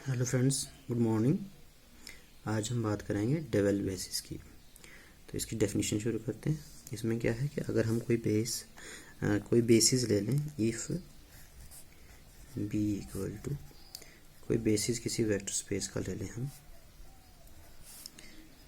Hello friends, good morning. आज हम बात करेंगे डेवल बेसिस की। तो इसकी डेफिनेशन शुरू करते हैं। इसमें क्या है कि अगर हम कोई बेसिस ले लें, इफ़ बी इक्वल टू कोई बेसिस किसी वेक्टर स्पेस का ले लें हम,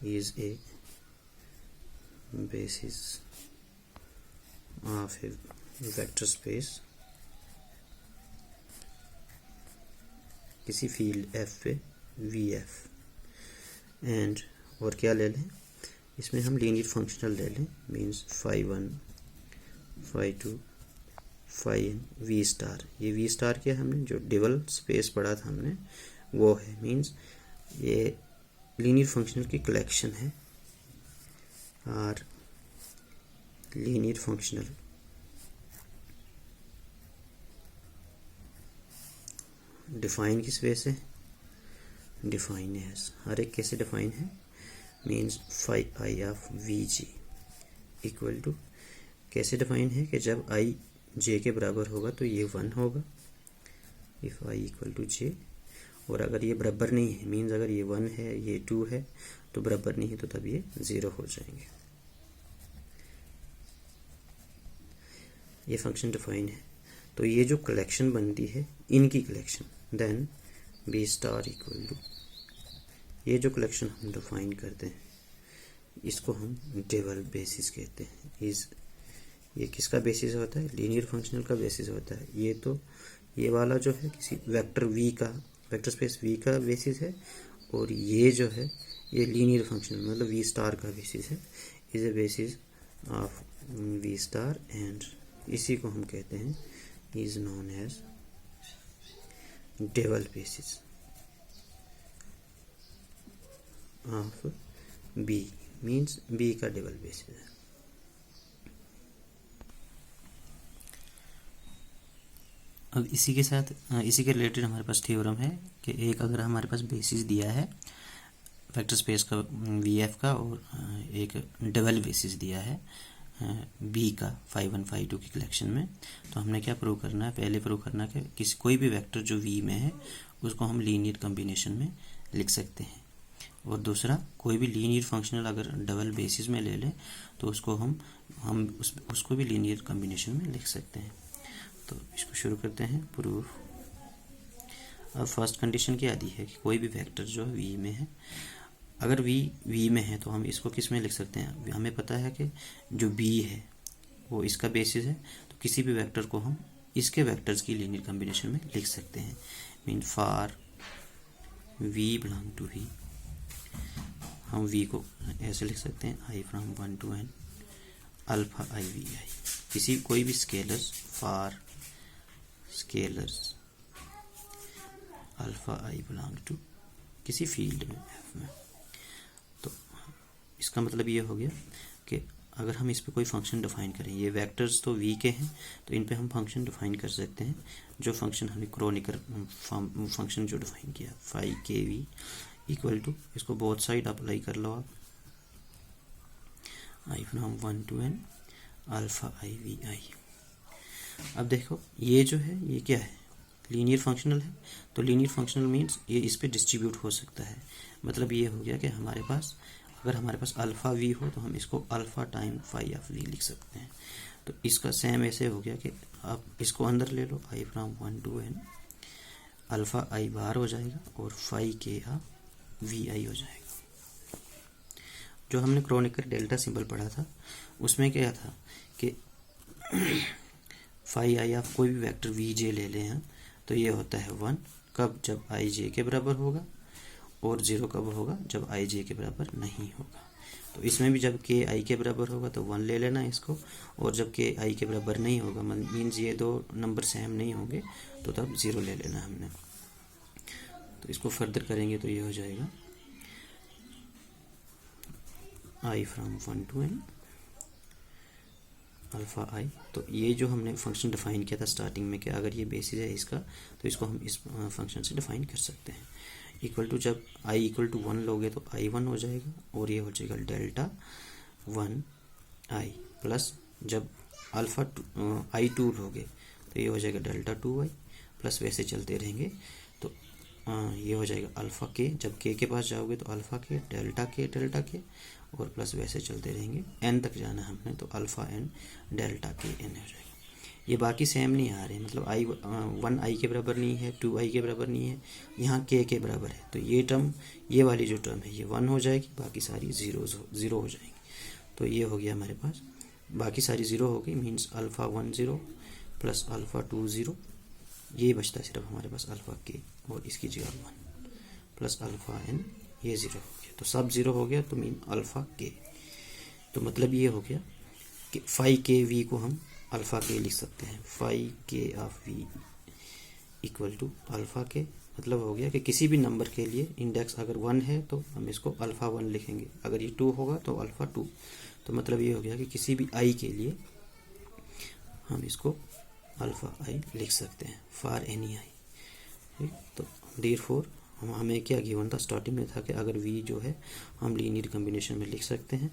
is a basis of A vector space किसी फील्ड एफ पे वी एफ एंड और क्या ले लें, इसमें हम लीनियर फंक्शनल ले लें, मीन्स φ1 φ2 φn वी स्टार। ये वी स्टार क्या हमने जो डेवल स्पेस पढ़ा था हमने वो है, मीन्स ये लीनियर फंक्शनल की कलेक्शन है। और लीनियर फंक्शनल डिफाइन किस वे से, डिफाइन एज, हर एक कैसे डिफाइन है, means φi of V G equal to कैसे डिफाइन है कि जब i j के बराबर होगा तो ये 1 होगा, if i equal to j। और अगर ये बराबर नहीं है, मीन्स अगर ये 1 है ये 2 है तो बराबर नहीं है तो तब ये 0 हो जाएंगे। ये फंक्शन डिफाइन है। तो ये जो कलेक्शन बनती है इनकी collection, then B star equal to ये जो कलेक्शन हम डिफाइन करते हैं इसको हम डेवल बेसिस कहते हैं। ये किसका बेसिस होता है, लीनियर फंक्शनल का बेसिस होता है। ये वाला जो है किसी वेक्टर वी का, वेक्टर स्पेस वी का बेसिस है, और ये जो है ये लीनियर फंक्शनल मतलब वी स्टार का बेसिस है, is a basis of V star and इसी को हम कहते हैं is known as dual basis of B, means B का डेवल बेसिस है। अब इसी के साथ इसी के रिलेटेड हमारे पास थ्योरम है कि एक अगर हमारे पास बेसिस दिया है वेक्टर स्पेस का वी एफ का, और एक डबल बेसिस दिया है बी का φ1 φ2 की कलेक्शन में, तो हमने क्या प्रूव करना है, पहले प्रूव करना है कि कोई भी वेक्टर जो वी में है उसको हम लीनियर कॉम्बिनेशन में लिख सकते हैं। और दूसरा, कोई भी लीनियर फंक्शनल अगर डबल बेसिस में ले लें तो उसको हम उसको भी लीनियर कॉम्बिनेशन में लिख सकते हैं। तो इसको शुरू करते हैं प्रूफ। अब फर्स्ट कंडीशन क्या दी है कि कोई भी वेक्टर जो वी में है, अगर वी में है तो हम इसको किस में लिख सकते हैं, हमें पता है कि जो बी है वो इसका बेसिस है, तो किसी भी वेक्टर को हम इसके वेक्टर्स की लीनियर कॉम्बिनेशन में लिख सकते हैं। Mean for V belong to V, हम वी को ऐसे लिख सकते हैं I from 1 to n alpha I V I. किसी कोई भी scalars, for scalars alpha I belong to किसी फील्ड में एफ में। तो इसका मतलब ये हो गया कि अगर हम इस पे कोई फंक्शन डिफाइन करें, ये वेक्टर्स तो वी के हैं तो इन पे हम फंक्शन डिफाइन कर सकते हैं। जो फंक्शन हमने क्रोनिकर फंक्शन जो डिफाइन किया फाई के वी इक्वल टू, इसको बोथ साइड अप्लाई कर लो आप, I from 1 to n alpha I V I. अब देखो ये जो है ये क्या है, लीनियर फंक्शनल है। तो लीनियर फंक्शनल मीन्स ये इस पे डिस्ट्रीब्यूट हो सकता है। मतलब ये हो गया कि हमारे पास अगर हमारे पास अल्फा वी हो तो हम इसको alpha time phi of V लिख सकते हैं। तो इसका सेम ऐसे हो गया कि आप इसको अंदर ले लो, I from 1 to n alpha आई बाहर हो जाएगा और फाई के वी आई हो जाएगा। जो हमने क्रोनिकर डेल्टा सिंबल पढ़ा था उसमें क्या था कि फाई आई आप कोई भी वेक्टर वी जे ले लें हैं तो ये होता है 1 कब, जब आई जे के बराबर होगा, और 0 कब होगा, जब आई जे के बराबर नहीं होगा। तो इसमें भी जब के आई के बराबर होगा तो 1 ले लेना इसको, और जब के आई के बराबर नहीं होगा मीन्स ये दो नंबर सेम नहीं होंगे तो तब 0 ले लेना हमने। तो इसको फर्दर करेंगे तो ये हो जाएगा आई फ्रॉम 1 to n अल्फा आई। तो ये जो हमने फंक्शन डिफाइन किया था स्टार्टिंग में कि अगर ये बेसिस है इसका तो इसको हम इस फंक्शन से डिफाइन कर सकते हैं। इक्वल टू जब i इक्वल टू 1 लोगे तो i 1 हो जाएगा, और ये हो जाएगा डेल्टा 1 i प्लस जब अल्फा i 2 लोगे तो ये हो जाएगा डेल्टा 2 i प्लस, वैसे चलते रहेंगे। तो ये हो जाएगा अल्फ़ा के, जब के पास जाओगे तो अल्फ़ा के डेल्टा के और प्लस वैसे चलते रहेंगे, एन तक जाना है हमने, तो अल्फ़ा एन डेल्टा के एन हो जाएगा। ये बाकी सेम नहीं आ रहे, मतलब आई 1 आई के बराबर नहीं है, 2 आई के बराबर नहीं है, यहाँ के बराबर है। तो ये टर्म, ये वाली जो टर्म है ये 1 हो जाएगी, बाकी सारी ज़ीरो हो जाएंगी। तो ये हो गया हमारे पास, बाकी सारी ज़ीरो हो गई, मीन्स अल्फ़ा 1 0 प्लस अल्फ़ा 2 0, ये बचता है सिर्फ हमारे पास अल्फ़ा के, और इसकी जगह 1 प्लस अल्फ़ा एन, ये 0 हो गया। तो सब 0 हो गया, तो मीन अल्फ़ा के। तो मतलब ये हो गया कि फाई के वी को हम अल्फ़ा के लिख सकते हैं। Phi K of V equal to alpha K, मतलब हो गया कि किसी भी नंबर के लिए इंडेक्स अगर 1 है तो हम इसको अल्फ़ा 1 लिखेंगे, अगर ये 2 होगा तो अल्फ़ा 2। तो मतलब ये हो गया कि किसी भी आई के लिए हम इसको अल्फ़ा आई लिख सकते हैं, फॉर एनी आई। ठीक, तो देयरफॉर हमें क्या गिवन था, स्टार्टिंग में था कि अगर वी जो है हम लीनियर कॉम्बिनेशन में लिख सकते हैं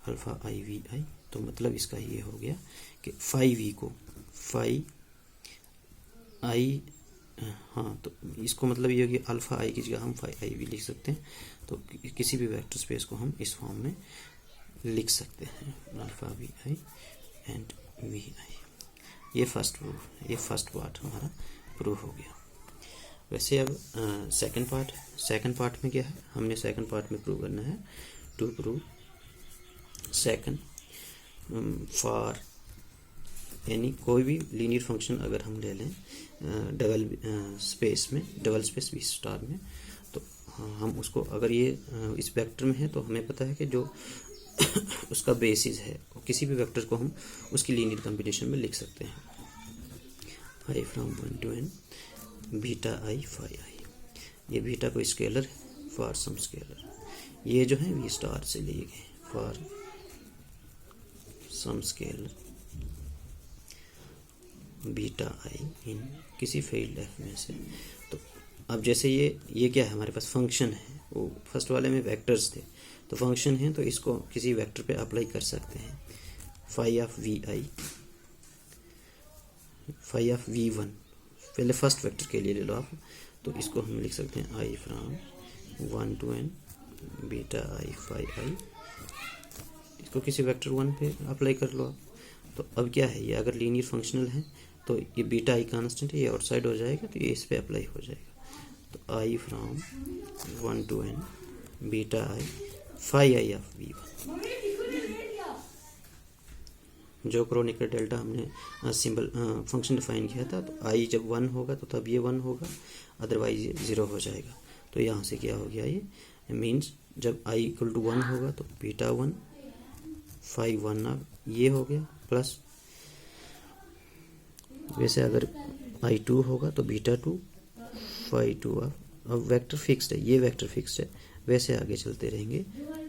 अल्फ़ा आई वी आई। तो मतलब इसका ये हो गया कि फाई वी को फाई आई, हाँ, तो इसको मतलब ये हो गया अल्फ़ा आई की जगह हम फाई आई वी लिख सकते हैं। तो किसी भी वेक्टर स्पेस को हम इस फॉर्म में लिख सकते हैं, alpha V I and V I. ये फर्स्ट पार्ट हमारा प्रूव हो गया। वैसे अब सेकंड पार्ट में क्या है, हमने सेकंड पार्ट में प्रूव करना है, to prove second for any कोई भी लीनियर फंक्शन अगर हम ले लें डबल स्पेस वी स्टार में, तो हम उसको अगर ये इस वेक्टर में है तो हमें पता है कि जो उसका बेसिस है किसी भी वेक्टर को हम उसकी लीनियर कॉम्बिनेशन में लिख सकते हैं, I from 1 to n beta I phi I. ये बीटा को स्केलर है, फॉर सम स्केलर, ये जो है वी स्टार से लिए गए, फॉर सम स्केलर बीटा आई इन किसी फील्ड एफ में से। तो अब जैसे ये क्या है, हमारे पास फंक्शन है, वो फर्स्ट वाले में वेक्टर्स थे, तो फंक्शन है तो इसको किसी वेक्टर पे अप्लाई कर सकते हैं। Phi of V I, phi of V one, पहले फर्स्ट वेक्टर के लिए ले लो आप, तो इसको हम लिख सकते हैं I from 1 to n beta I phi I. इसको किसी वेक्टर 1 पे अप्लाई कर लो आप। तो अब क्या है, ये अगर लीनियर फंक्शनल है तो ये बीटा आई कांस्टेंट है, ये आउटसाइड हो जाएगा, तो ये इस पे अप्लाई हो जाएगा। तो I from 1 to n beta I phi I of V one. जो क्रोनिकल डेल्टा हमने सिंबल फंक्शन डिफाइन किया था, तो आई जब 1 होगा तो तब ये 1 होगा, अदरवाइज ये 0 हो जाएगा। तो यहाँ से क्या हो गया, ये मीन्स जब आई इक्वल टू 1 होगा तो बीटा 1 फाई 1 ये हो गया, प्लस वैसे अगर आई 2 होगा तो बीटा 2 फाई 2 अब वेक्टर फिक्स्ड है, ये वेक्टर फिक्स्ड है, वैसे आगे चलते रहेंगे,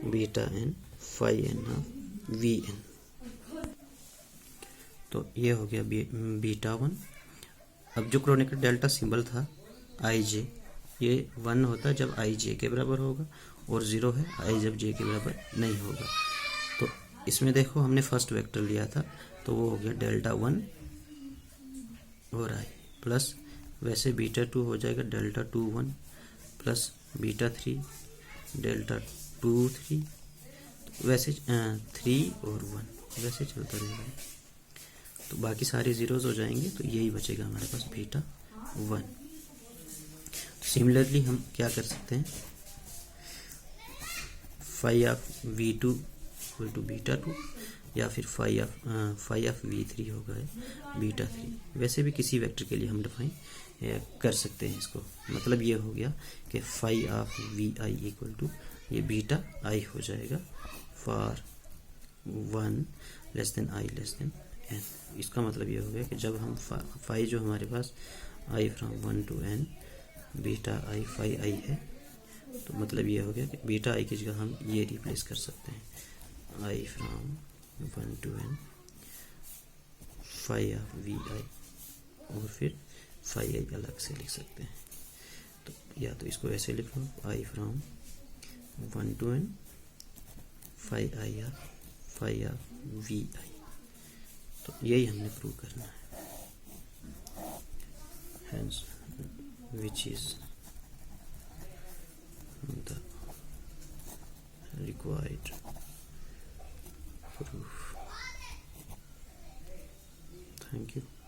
beta N phi N of V N. तो ये हो गया बीटा 1। अब जो क्रोनिकल डेल्टा सिंबल था आई जे, ये 1 होता है जब आई जे के बराबर होगा, और 0 है आई जब जे के बराबर नहीं होगा। तो इसमें देखो हमने फर्स्ट वेक्टर लिया था, तो वो हो गया डेल्टा 1 और आई, प्लस वैसे बीटा 2 हो जाएगा डेल्टा 2 1 प्लस बीटा 3 डेल्टा 2 3, वैसे 3 और 1 वैसे चलता रहेगा। तो बाकी सारे जीरोज हो जाएंगे, तो यही बचेगा हमारे पास बीटा 1। सिमिलरली हम क्या कर सकते हैं, phi of V two equal to beta 2, या फिर फाई ऑफ वी 3 होगा बीटा 3। वैसे भी किसी वेक्टर के लिए हम डिफाइन कर सकते हैं इसको। मतलब ये हो गया कि phi of V I equal to ये बीटा आई हो जाएगा for 1 less than I less than N. इसका मतलब ये हो गया कि जब हम फाई जो हमारे पास I from 1 to n beta I phi I है, तो मतलब ये हो गया कि बीटा आई की जगह हम ये रिप्लेस कर सकते हैं, I from 1 to n phi of V I, और फिर फाई आई अलग से लिख सकते हैं। तो या तो इसको ऐसे लिख लो, I from 1 to n phi of V I. तो यही हमने प्रूव करना है, hence which is required proof. Thank you.